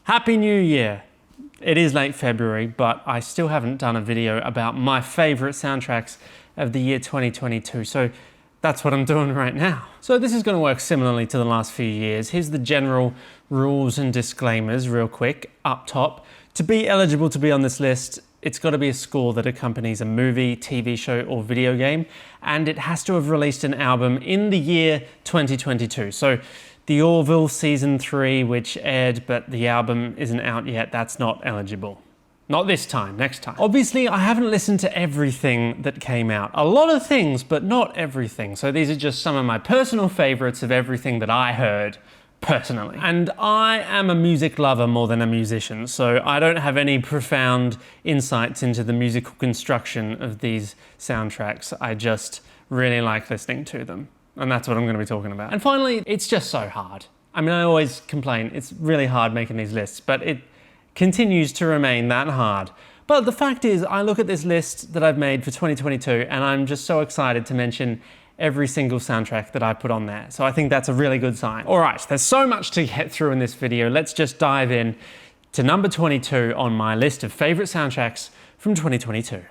Happy New Year! It is late February, but I still haven't done a video about my favourite soundtracks of the year 2022, so that's what I'm doing right now. So this is going to work similarly to the last few years. Here's the general rules and disclaimers real quick. Up top, to be eligible to be on this list, it's got to be a score that accompanies a movie, TV show or video game, and it has to have released an album in the year 2022. So the Orville Season 3, which aired, but the album isn't out yet, that's not eligible. Not this time, next time. Obviously, I haven't listened to everything that came out. A lot of things, but not everything. So these are just some of my personal favorites of everything that I heard personally. And I am a music lover more than a musician, so I don't have any profound insights into the musical construction of these soundtracks. I just really like listening to them. And that's what I'm going to be talking about. And finally, it's just so hard. I mean, I always complain, it's really hard making these lists, but it continues to remain that hard. But the fact is, I look at this list that I've made for 2022 and I'm just so excited to mention every single soundtrack that I put on there. So I think that's a really good sign. All right, there's so much to get through in this video. Let's just dive in to number 22 on my list of favorite soundtracks from 2022.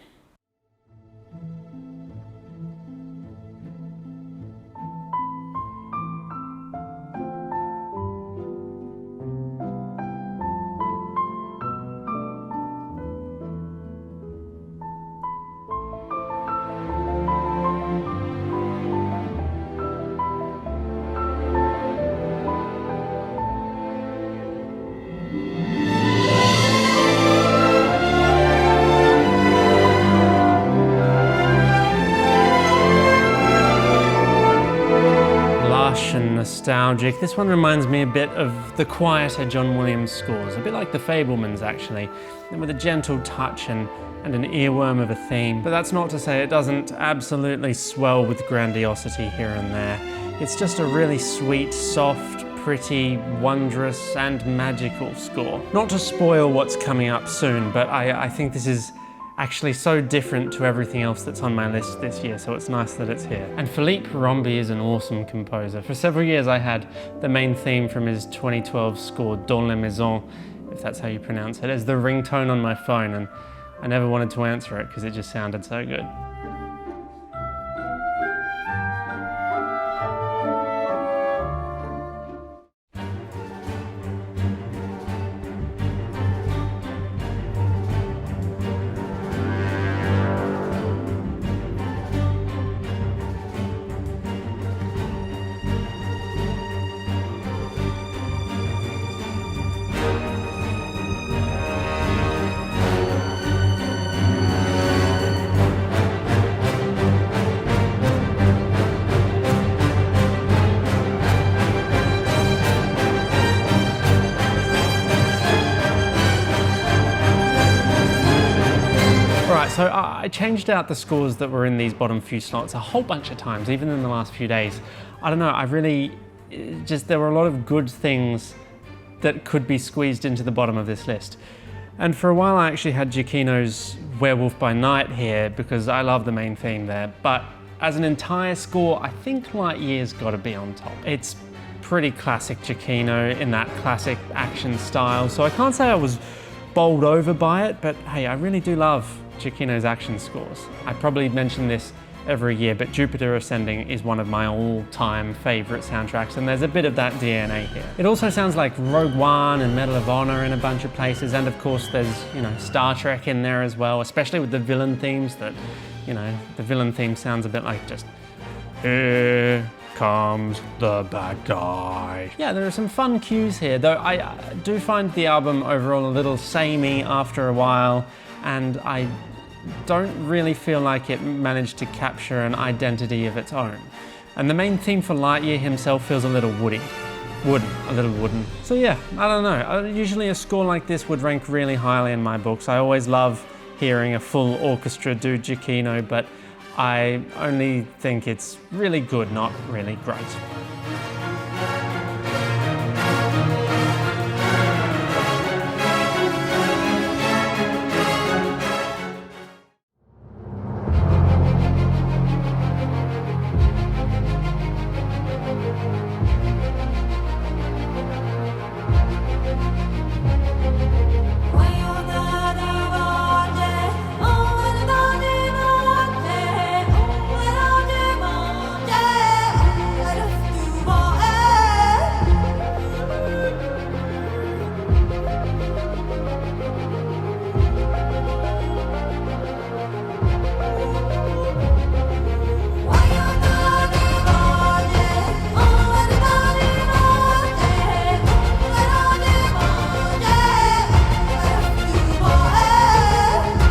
And nostalgic. This one reminds me a bit of the quieter John Williams scores, a bit like The Fabelmans actually, with a gentle touch and an earworm of a theme. But that's not to say it doesn't absolutely swell with grandiosity here and there. It's just a really sweet, soft, pretty, wondrous and magical score. Not to spoil what's coming up soon, but I think this is actually so different to everything else that's on my list this year, so it's nice that it's here. And Philippe Rombi is an awesome composer. For several years I had the main theme from his 2012 score, Dans la Maison, if that's how you pronounce it, as the ringtone on my phone, and I never wanted to answer it because it just sounded so good. So I changed out the scores that were in these bottom few slots a whole bunch of times, even in the last few days. I don't know, there were a lot of good things that could be squeezed into the bottom of this list. And for a while I actually had Giacchino's Werewolf by Night here because I love the main theme there. But as an entire score, I think Lightyear's got to be on top. It's pretty classic Giacchino in that classic action style, so I can't say I was bowled over by it, but hey, I really do love Giacchino's action scores. I probably mention this every year, but Jupiter Ascending is one of my all-time favorite soundtracks, and there's a bit of that DNA here. It also sounds like Rogue One and Medal of Honor in a bunch of places, and of course there's, Star Trek in there as well, especially with the villain themes that, the villain theme sounds a bit like just, here comes the bad guy. Yeah, there are some fun cues here, though I do find the album overall a little samey after a while, and I don't really feel like it managed to capture an identity of its own. And the main theme for Lightyear himself feels a little wooden. So yeah, I don't know. Usually a score like this would rank really highly in my books. I always love hearing a full orchestra do Giacchino, but I only think it's really good, not really great.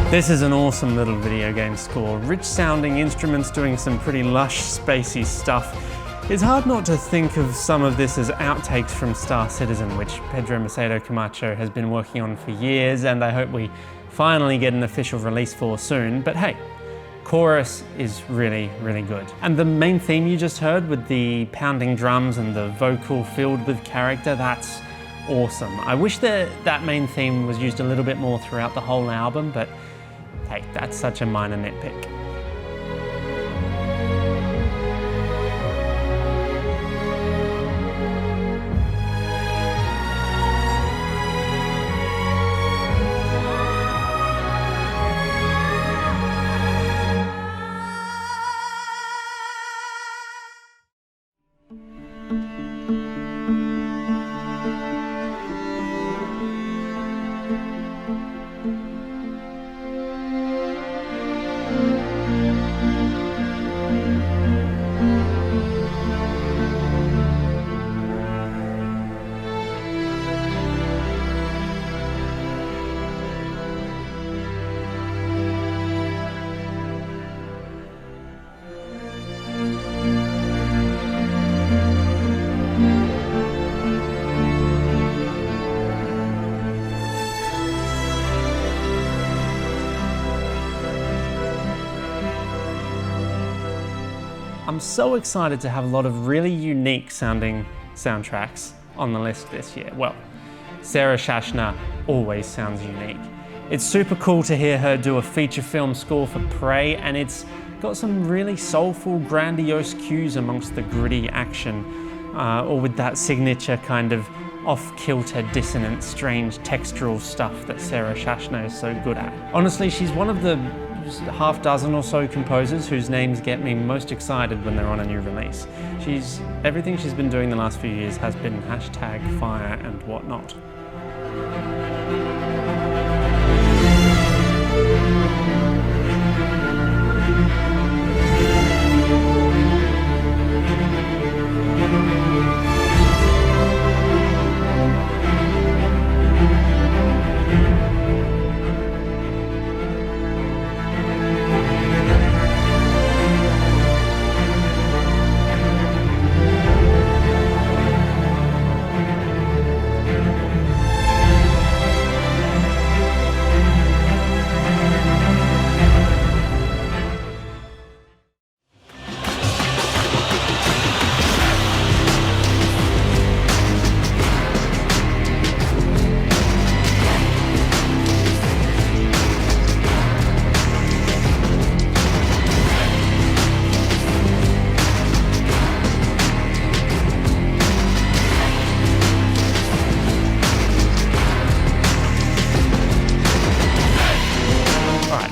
This is an awesome little video game score. Rich sounding instruments doing some pretty lush, spacey stuff. It's hard not to think of some of this as outtakes from Star Citizen, which Pedro Macedo Camacho has been working on for years, and I hope we finally get an official release for soon. But hey, chorus is really, really good. And the main theme you just heard with the pounding drums and the vocal filled with character, that's awesome. I wish that main theme was used a little bit more throughout the whole album, but hey, that's such a minor nitpick. I'm so excited to have a lot of really unique sounding soundtracks on the list this year. Well, Sarah Schachner always sounds unique. It's super cool to hear her do a feature film score for Prey, and it's got some really soulful, grandiose cues amongst the gritty action, or with that signature kind of off-kilter, dissonant, strange textural stuff that Sarah Schachner is so good at. Honestly, she's one of the half dozen or so composers whose names get me most excited when they're on a new release. Everything she's been doing the last few years has been #fire and whatnot.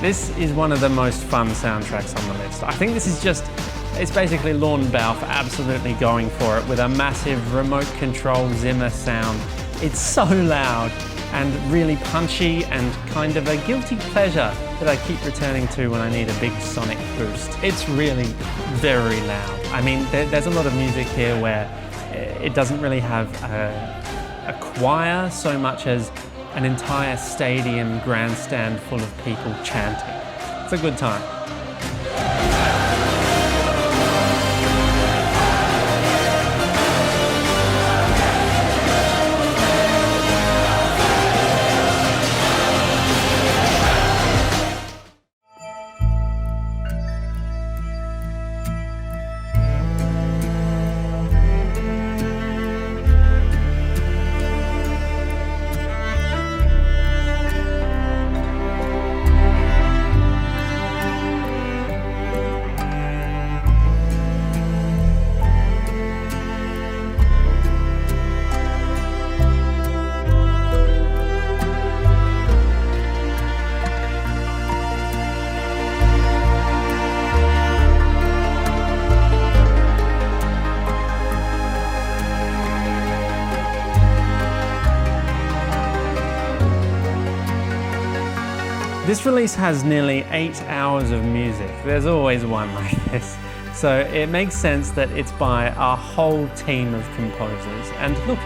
This is one of the most fun soundtracks on the list. I think this is it's basically Lorne Bauer for absolutely going for it with a massive remote control Zimmer sound. It's so loud and really punchy and kind of a guilty pleasure that I keep returning to when I need a big sonic boost. It's really very loud. I mean, there's a lot of music here where it doesn't really have a choir so much as an entire stadium grandstand full of people chanting. It's a good time. This release has nearly 8 hours of music. There's always one like this. So it makes sense that it's by a whole team of composers. And look,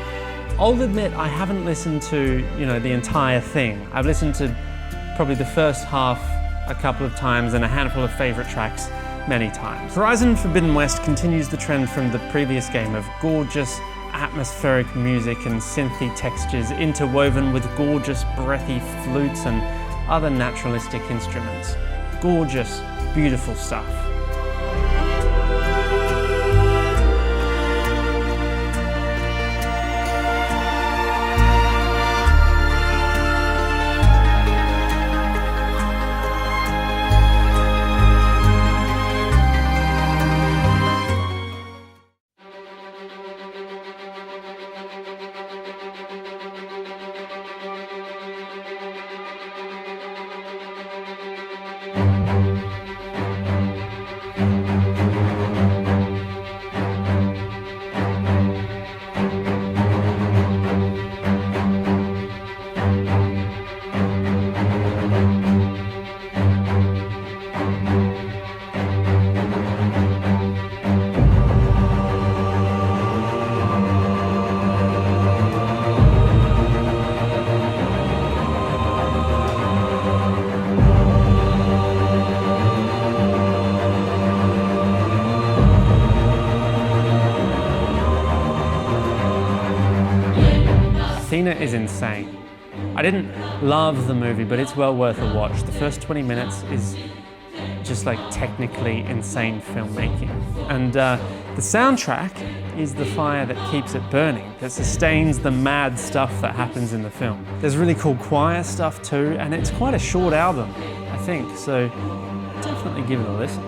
I'll admit I haven't listened to, the entire thing. I've listened to probably the first half a couple of times and a handful of favourite tracks many times. Horizon Forbidden West continues the trend from the previous game of gorgeous atmospheric music and synthy textures interwoven with gorgeous breathy flutes and other naturalistic instruments. Gorgeous, beautiful stuff. Athena is insane. I didn't love the movie, but it's well worth a watch. The first 20 minutes is just like technically insane filmmaking. And the soundtrack is the fire that keeps it burning, that sustains the mad stuff that happens in the film. There's really cool choir stuff too, and it's quite a short album, I think, so definitely give it a listen.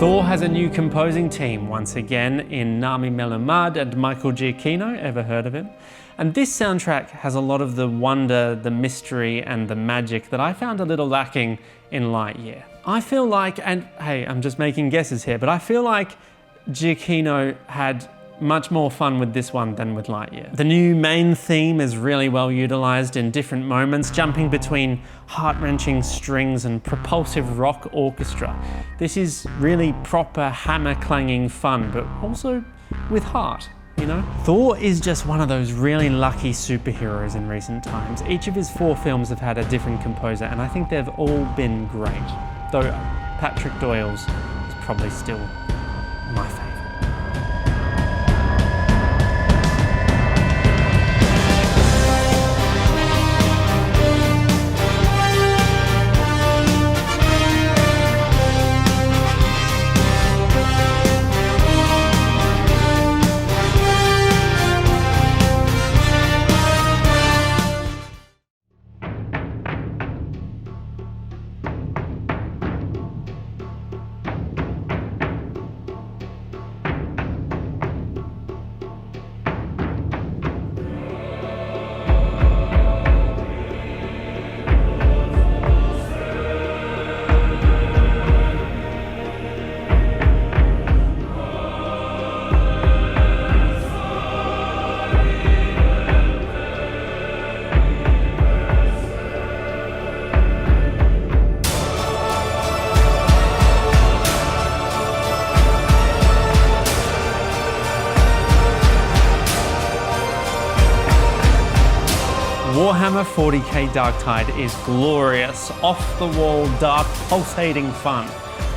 Thor has a new composing team once again in Nami Melamud and Michael Giacchino, ever heard of him? And this soundtrack has a lot of the wonder, the mystery and the magic that I found a little lacking in Lightyear. I feel like, and hey, I'm just making guesses here, but I feel like Giacchino had much more fun with this one than with Lightyear. The new main theme is really well utilized in different moments, jumping between heart-wrenching strings and propulsive rock orchestra. This is really proper hammer-clanging fun, but also with heart, you know? Thor is just one of those really lucky superheroes in recent times. Each of his 4 films have had a different composer, and I think they've all been great. Though Patrick Doyle's is probably still my favorite. Warhammer 40k Darktide is glorious, off-the-wall, dark, pulsating fun.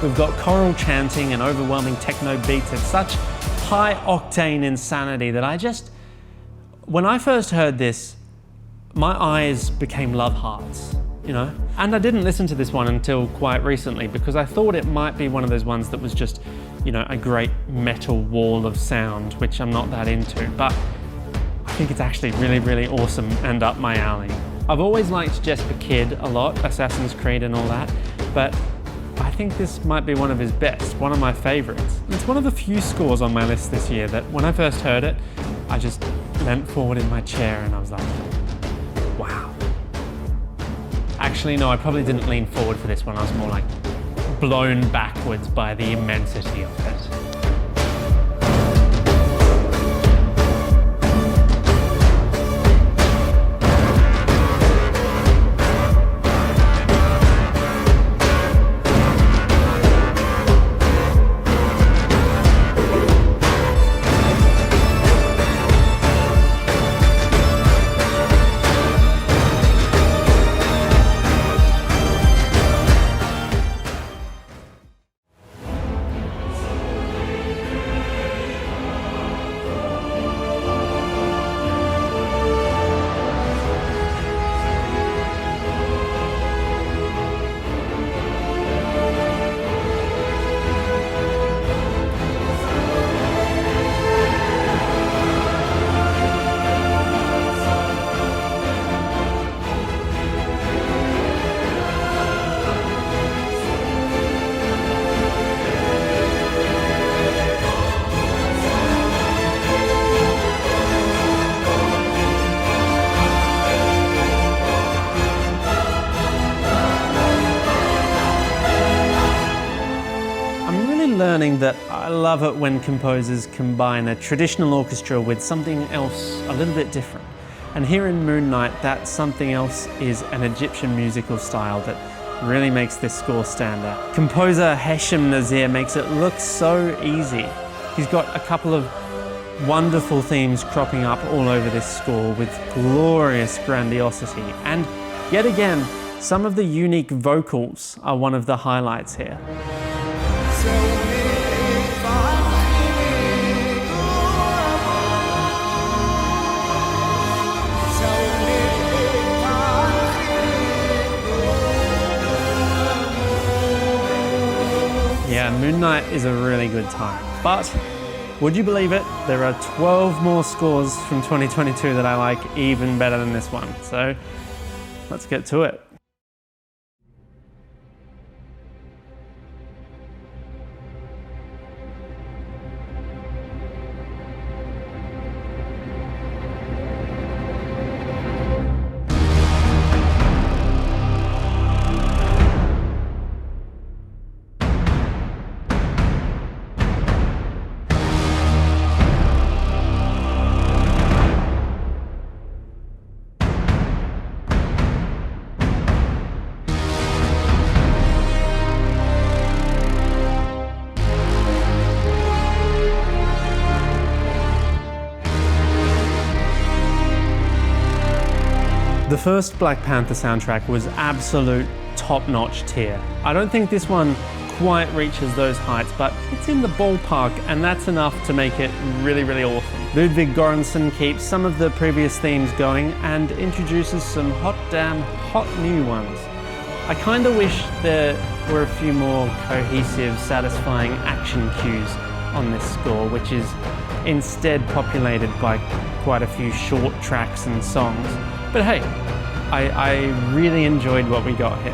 We've got choral chanting and overwhelming techno beats. It's such high-octane insanity that when I first heard this, my eyes became love hearts, you know? And I didn't listen to this one until quite recently because I thought it might be one of those ones that was just, you know, a great metal wall of sound, which I'm not that into, but I think it's actually really, really awesome and up my alley. I've always liked Jesper Kyd a lot, Assassin's Creed and all that, but I think this might be one of his best, one of my favorites. It's one of the few scores on my list this year that when I first heard it, I just leant forward in my chair and I was like, wow. Actually, no, I probably didn't lean forward for this one. I was more like blown backwards by the immensity of it. Learning that I love it when composers combine a traditional orchestra with something else a little bit different. And here in Moon Knight, that something else is an Egyptian musical style that really makes this score stand out. Composer Hesham Nazir makes it look so easy. He's got a couple of wonderful themes cropping up all over this score with glorious grandiosity. And yet again, some of the unique vocals are one of the highlights here. Yeah, Moon Knight is a really good time. But would you believe it? There are 12 more scores from 2022 that I like even better than this one. So let's get to it. The first Black Panther soundtrack was absolute top-notch tier. I don't think this one quite reaches those heights, but it's in the ballpark, and that's enough to make it really, really awesome. Ludwig Göransson keeps some of the previous themes going and introduces some hot damn hot new ones. I kinda wish there were a few more cohesive, satisfying action cues on this score, which is instead populated by quite a few short tracks and songs. But hey, I really enjoyed what we got here.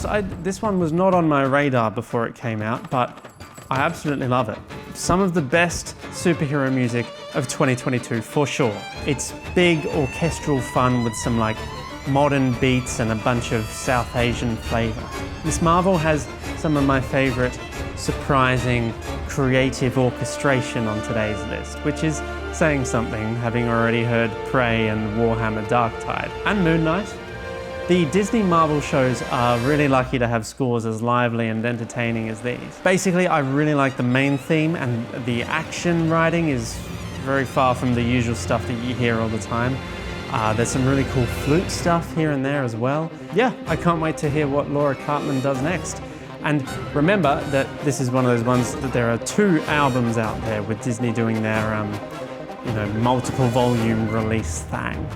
honest, this one was not on my radar before it came out, but I absolutely love it. Some of the best superhero music of 2022 for sure. It's big orchestral fun with some like modern beats and a bunch of South Asian flavor. Ms. Marvel has some of my favorite surprising creative orchestration on today's list, which is saying something, having already heard Prey and Warhammer Darktide and Moon Knight. The Disney Marvel shows are really lucky to have scores as lively and entertaining as these. Basically, I really like the main theme, and the action writing is very far from the usual stuff that you hear all the time. There's some really cool flute stuff here and there as well. Yeah, I can't wait to hear what Laura Cartman does next. And remember that this is one of those ones that there are 2 albums out there with Disney doing their, multiple volume release thing.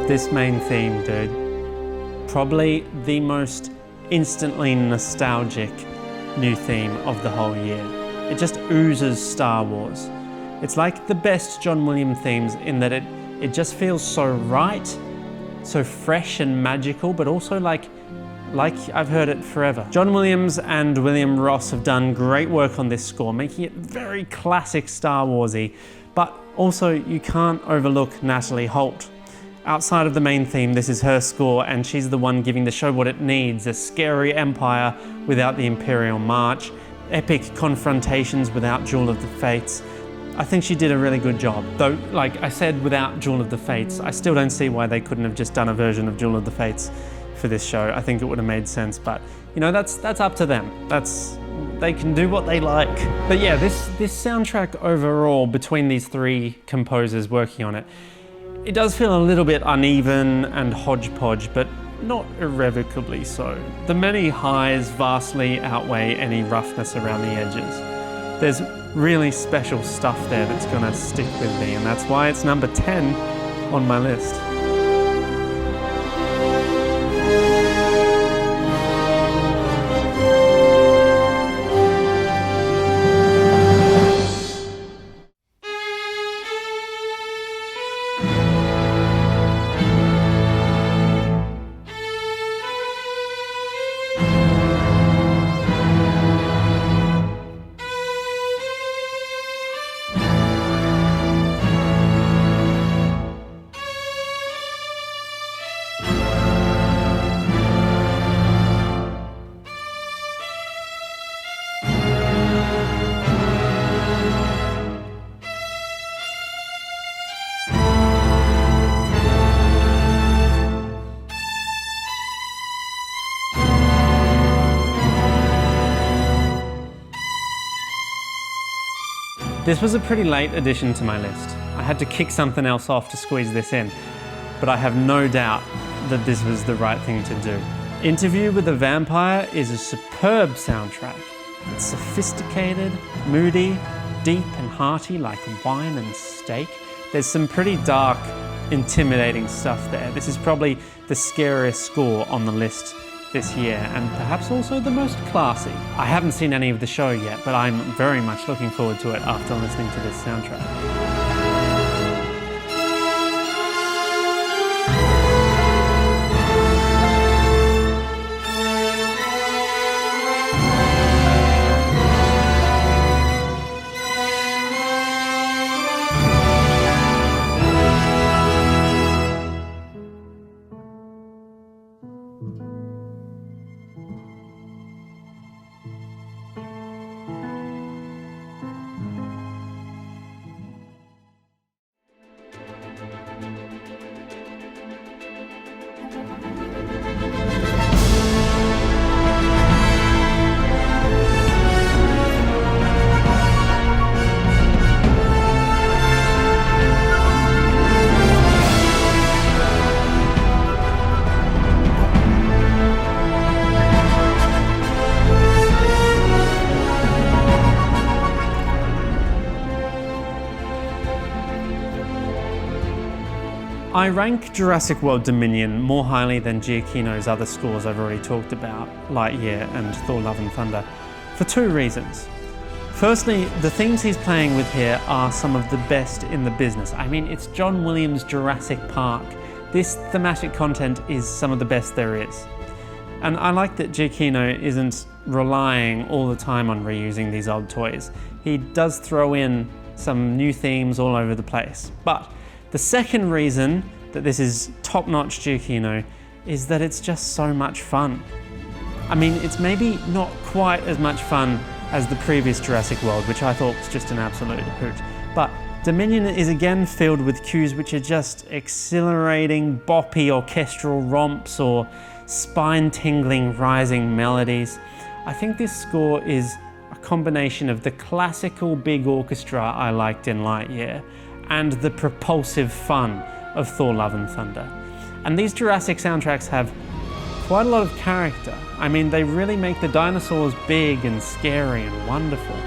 This main theme, dude, probably the most instantly nostalgic new theme of the whole year. It just oozes Star Wars. It's like the best John Williams themes in that it just feels so right, so fresh and magical, but also like I've heard it forever. John Williams and William Ross have done great work on this score, making it very classic Star Warsy, but also you can't overlook Natalie Holt. Outside of the main theme, this is her score, and she's the one giving the show what it needs: a scary empire without the Imperial March, epic confrontations without Duel of the Fates. I think she did a really good job. Though, like I said, without Duel of the Fates, I still don't see why they couldn't have just done a version of Duel of the Fates for this show. I think it would have made sense, but that's up to them. They can do what they like. But yeah, this soundtrack overall, between these 3 composers working on it, it does feel a little bit uneven and hodgepodge, but not irrevocably so. The many highs vastly outweigh any roughness around the edges. There's really special stuff there that's gonna stick with me, and that's why it's number 10 on my list. This was a pretty late addition to my list. I had to kick something else off to squeeze this in, but I have no doubt that this was the right thing to do. Interview with the Vampire is a superb soundtrack. It's sophisticated, moody, deep and hearty like wine and steak. There's some pretty dark, intimidating stuff there. This is probably the scariest score on the list this year, and perhaps also the most classy. I haven't seen any of the show yet, but I'm very much looking forward to it after listening to this soundtrack. I rank Jurassic World Dominion more highly than Giacchino's other scores I've already talked about, Lightyear and Thor Love and Thunder, for two reasons. Firstly, the themes he's playing with here are some of the best in the business. I mean, it's John Williams' Jurassic Park. This thematic content is some of the best there is. And I like that Giacchino isn't relying all the time on reusing these old toys. He does throw in some new themes all over the place. But the second reason that this is top-notch Giacchino is that it's just so much fun. I mean, it's maybe not quite as much fun as the previous Jurassic World, which I thought was just an absolute hoot. But Dominion is again filled with cues which are just exhilarating, boppy orchestral romps or spine-tingling rising melodies. I think this score is a combination of the classical big orchestra I liked in Lightyear and the propulsive fun of Thor Love and Thunder. And these Jurassic soundtracks have quite a lot of character. I mean, they really make the dinosaurs big and scary and wonderful.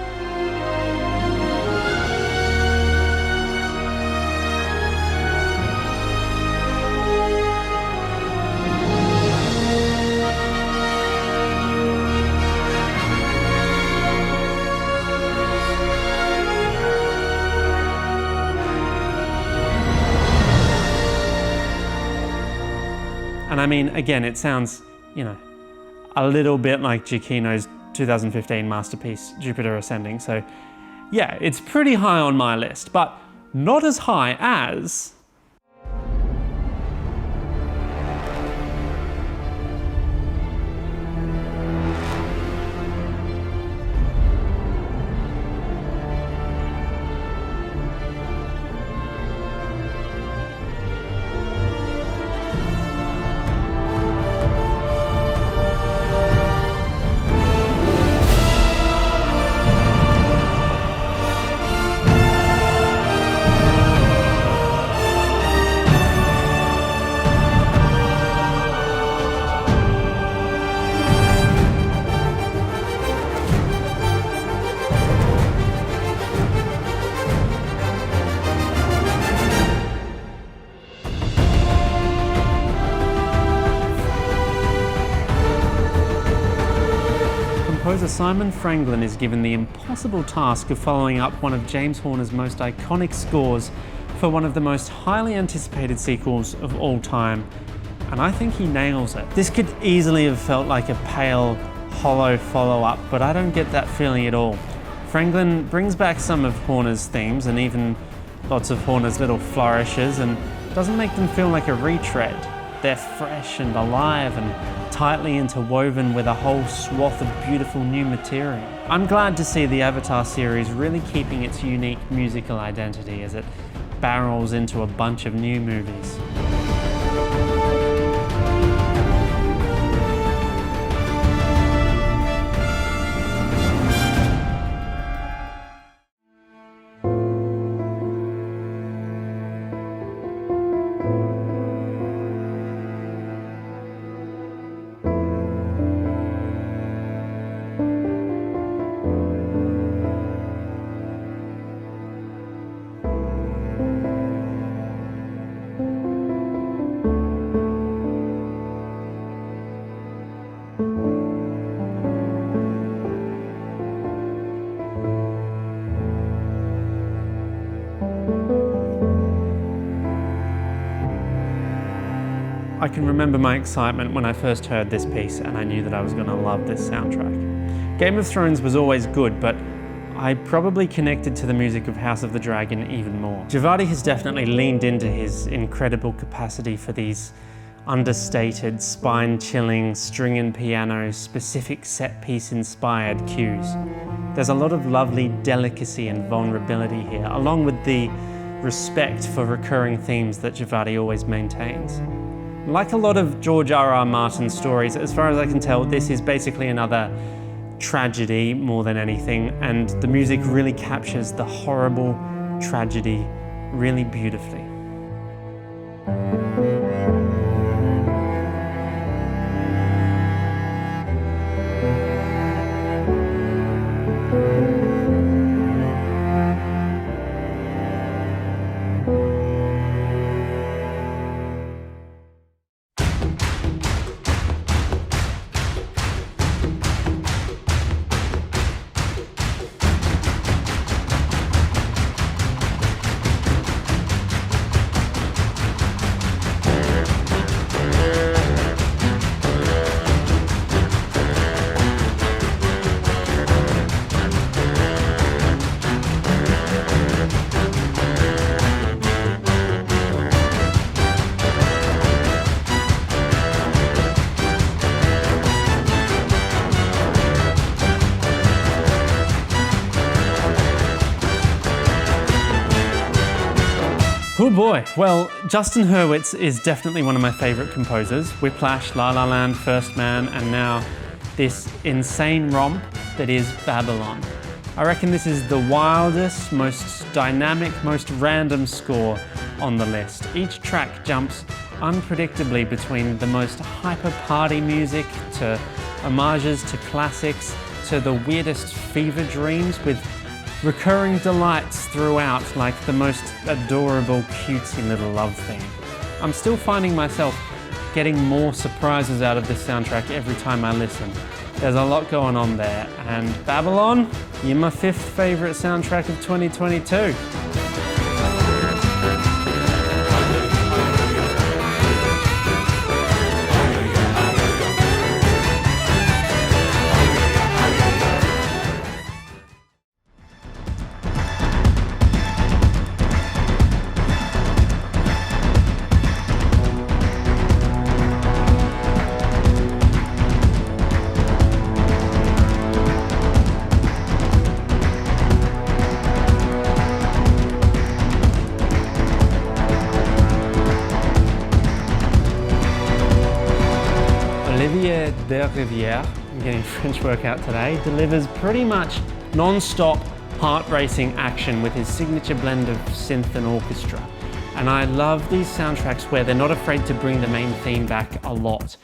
And I mean, again, it sounds, a little bit like Giacchino's 2015 masterpiece, Jupiter Ascending. So yeah, it's pretty high on my list, but not as high as... Composer Simon Franklin is given the impossible task of following up one of James Horner's most iconic scores for one of the most highly anticipated sequels of all time, and I think he nails it. This could easily have felt like a pale, hollow follow-up, but I don't get that feeling at all. Franklin brings back some of Horner's themes and even lots of Horner's little flourishes and doesn't make them feel like a retread. They're fresh and alive and tightly interwoven with a whole swath of beautiful new material. I'm glad to see the Avatar series really keeping its unique musical identity as it barrels into a bunch of new movies. I can remember my excitement when I first heard this piece and I knew that I was going to love this soundtrack. Game of Thrones was always good, but I probably connected to the music of House of the Dragon even more. Djawadi has definitely leaned into his incredible capacity for these understated, spine-chilling, string and piano, specific set-piece inspired cues. There's a lot of lovely delicacy and vulnerability here, along with the respect for recurring themes that Djawadi always maintains. Like a lot of George R.R. Martin stories, as far as I can tell, this is basically another tragedy more than anything, and the music really captures the horrible tragedy really beautifully. Oh boy, well, Justin Hurwitz is definitely one of my favorite composers. Whiplash, La La Land, First Man, and now this insane romp that is Babylon. I reckon this is the wildest, most dynamic, most random score on the list. Each track jumps unpredictably between the most hyper party music to homages to classics to the weirdest fever dreams with recurring delights throughout, like the most adorable, cutesy little love theme. I'm still finding myself getting more surprises out of this soundtrack every time I listen. There's a lot going on there, and Babylon, you're my 5th favorite soundtrack of 2022. Olivier Derivière, I'm getting French workout today, delivers pretty much non-stop, heart-racing action with his signature blend of synth and orchestra. And I love these soundtracks where they're not afraid to bring the main theme back a lot.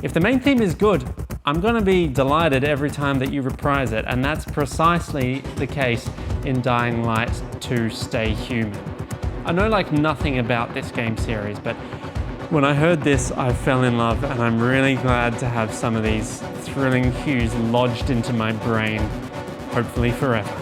If the main theme is good, I'm gonna be delighted every time that you reprise it, and that's precisely the case in Dying Light 2 Stay Human. I know like nothing about this game series, but when I heard this, I fell in love, and I'm really glad to have some of these thrilling cues lodged into my brain, hopefully forever.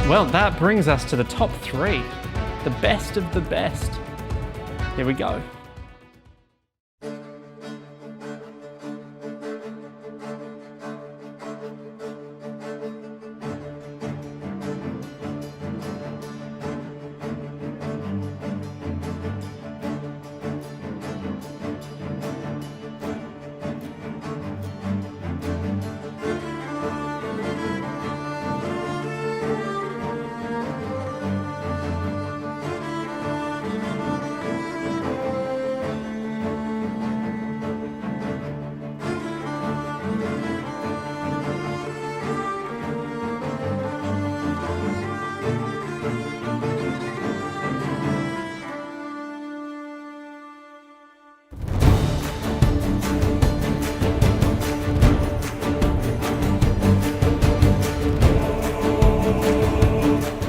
Well, that brings us to the top 3, the best of the best. Here we go.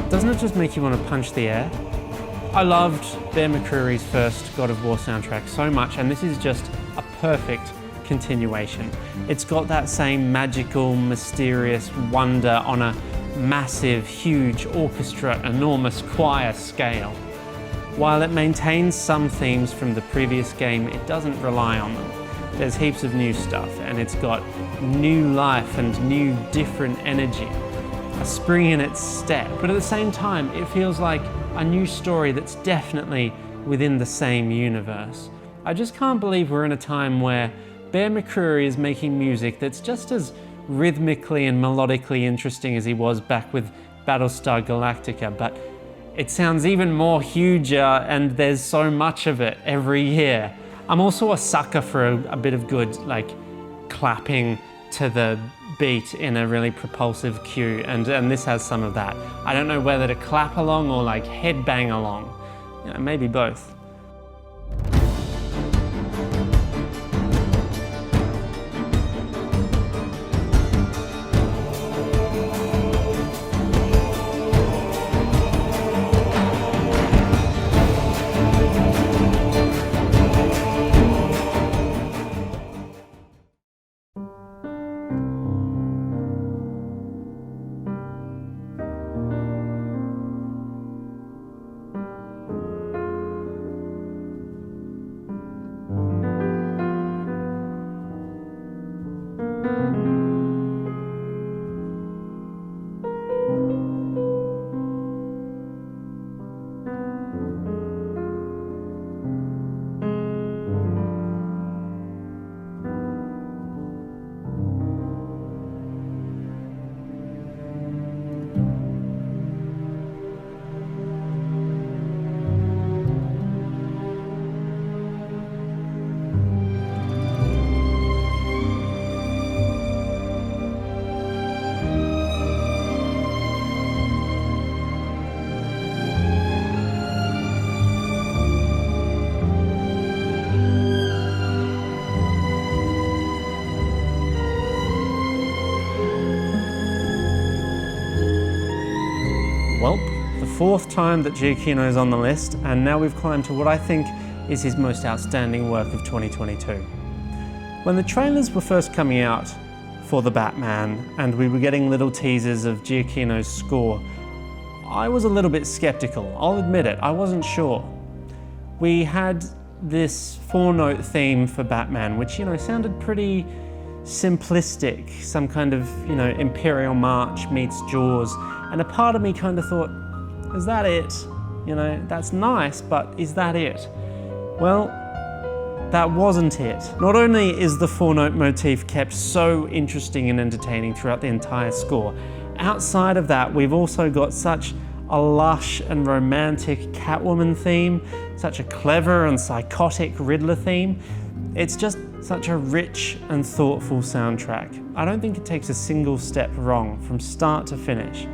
Doesn't it just make you want to punch the air? I loved Bear McCreary's first God of War soundtrack so much, and this is just a perfect continuation. It's got that same magical, mysterious wonder on a massive, huge orchestra, enormous choir scale. While it maintains some themes from the previous game, it doesn't rely on them. There's heaps of new stuff, and it's got new life and new, different energy. A spring in its step, but at the same time, it feels like a new story that's definitely within the same universe. I just can't believe we're in a time where Bear McCreary is making music that's just as rhythmically and melodically interesting as he was back with Battlestar Galactica, but it sounds even more huger, and there's so much of it every year. I'm also a sucker for a bit of good, like, clapping to the beat in a really propulsive cue, and this has some of that. I don't know whether to clap along or like headbang along. You know, maybe both. Well, the fourth time that Giacchino is on the list, and now we've climbed to what I think is his most outstanding work of 2022. When the trailers were first coming out for The Batman, and we were getting little teasers of Giacchino's score, I was a little bit skeptical. I'll admit it, I wasn't sure. We had this 4-note theme for Batman, which, sounded pretty simplistic, some kind of, Imperial March meets Jaws, and a part of me kind of thought, is that it? That's nice, but is that it? Well, that wasn't it. Not only is the 4-note motif kept so interesting and entertaining throughout the entire score, outside of that, we've also got such a lush and romantic Catwoman theme, such a clever and psychotic Riddler theme. It's just such a rich and thoughtful soundtrack. I don't think it takes a single step wrong from start to finish.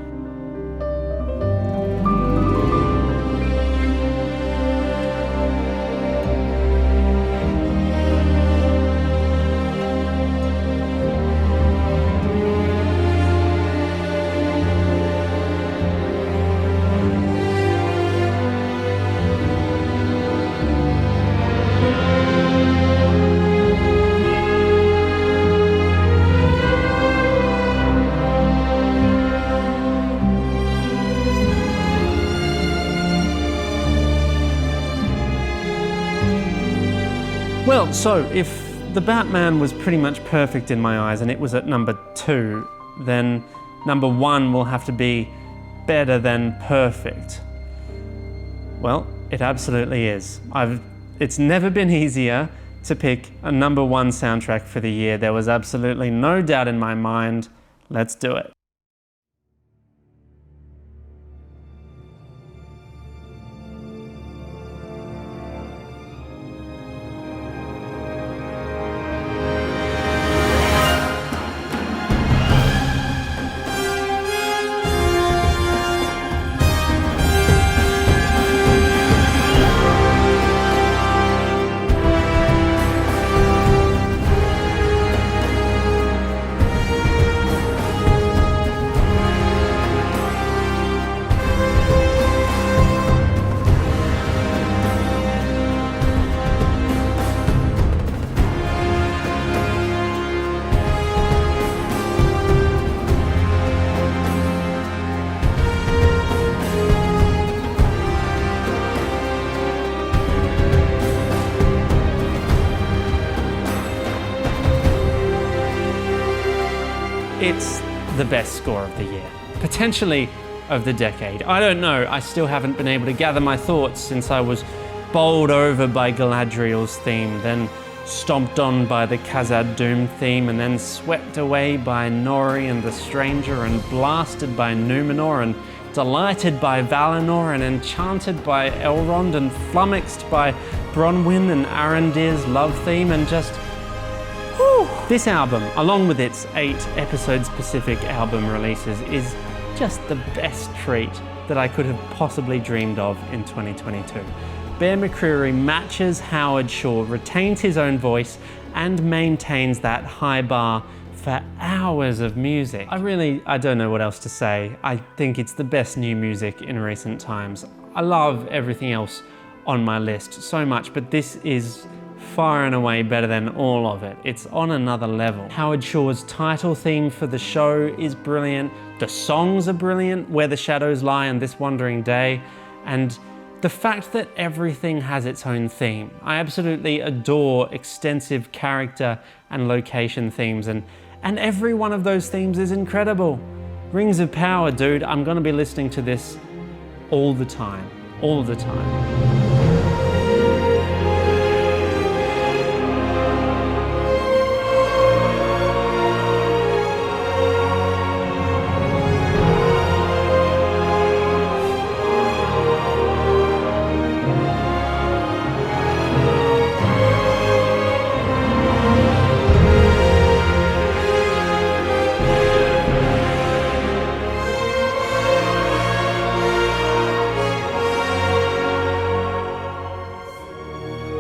Well, so if The Batman was pretty much perfect in my eyes and it was at number 2, then number 1 will have to be better than perfect. Well, it absolutely is. It's never been easier to pick a number 1 soundtrack for the year. There was absolutely no doubt in my mind. Let's do it. It's the best score of the year, potentially of the decade. I don't know, I still haven't been able to gather my thoughts since I was bowled over by Galadriel's theme, then stomped on by the Khazad-dûm theme, and then swept away by Nori and the Stranger, and blasted by Numenor, and delighted by Valinor, and enchanted by Elrond, and flummoxed by Bronwyn and Arondir's love theme, and just this album, along with its 8 episode-specific album releases, is just the best treat that I could have possibly dreamed of in 2022. Bear McCreary matches Howard Shore, retains his own voice, and maintains that high bar for hours of music. I don't know what else to say. I think it's the best new music in recent times. I love everything else on my list so much, but this is far and away better than all of it. It's on another level. Howard Shore's title theme for the show is brilliant. The songs are brilliant, Where the Shadows Lie and This Wandering Day. And the fact that everything has its own theme. I absolutely adore extensive character and location themes, and every one of those themes is incredible. Rings of Power, dude. I'm gonna be listening to this all the time. All the time.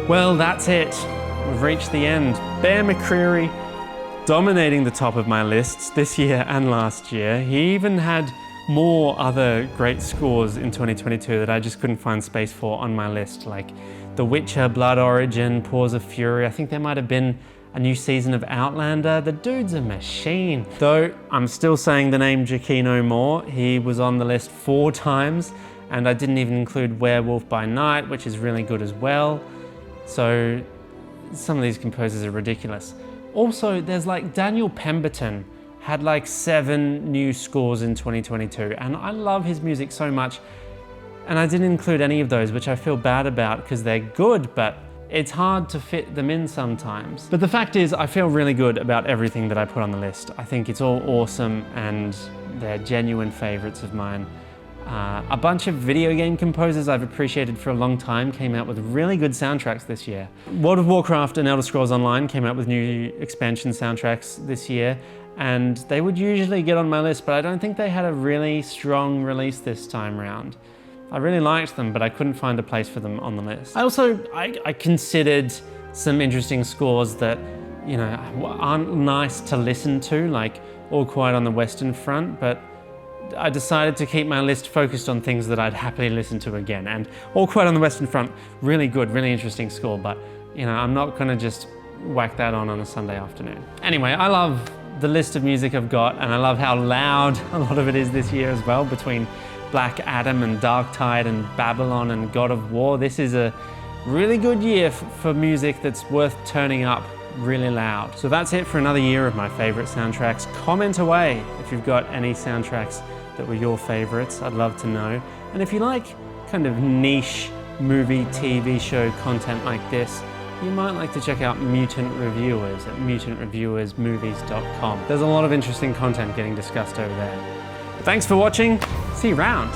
Well, that's it. We've reached the end. Bear McCreary dominating the top of my lists this year and last year. He even had more other great scores in 2022 that I just couldn't find space for on my list, like The Witcher, Blood Origin, Paws of Fury. I think there might have been a new season of Outlander. The dude's a machine. Though I'm still saying the name Giacchino Moore. He was on the list 4 times, and I didn't even include Werewolf by Night, which is really good as well. So some of these composers are ridiculous. Also, there's like Daniel Pemberton had like 7 new scores in 2022, and I love his music so much. And I didn't include any of those, which I feel bad about because they're good, but it's hard to fit them in sometimes. But the fact is, I feel really good about everything that I put on the list. I think it's all awesome and they're genuine favorites of mine. A bunch of video game composers I've appreciated for a long time came out with really good soundtracks this year. World of Warcraft and Elder Scrolls Online came out with new expansion soundtracks this year, and they would usually get on my list, but I don't think they had a really strong release this time round. I really liked them, but I couldn't find a place for them on the list. I considered some interesting scores that, you know, aren't nice to listen to, like All Quiet on the Western Front, but I decided to keep my list focused on things that I'd happily listen to again. And All Quiet on the Western Front, really good, really interesting score, but you know, I'm not gonna just whack that on a Sunday afternoon. Anyway, I love the list of music I've got, and I love how loud a lot of it is this year as well, between Black Adam and Darktide and Babylon and God of War. This is a really good year for music that's worth turning up really loud. So that's it for another year of my favorite soundtracks. Comment away if you've got any soundtracks that were your favorites. I'd love to know. And if you like kind of niche movie, TV show content like this, you might like to check out Mutant Reviewers at mutantreviewersmovies.com. There's a lot of interesting content getting discussed over there. Thanks for watching. See you around.